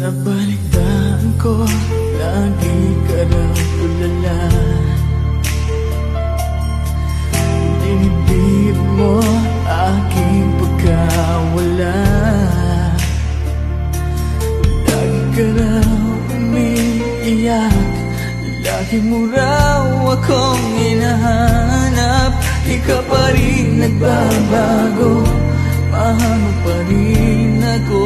Nabalitaan ko, lagi ka raw tulala. Dinibdib mo aking pagkawala. Lagi ka raw umiiyak, lagi mo raw akong hinahanap. Di ka pa rin nagbabago, mahal mo pa rin ako.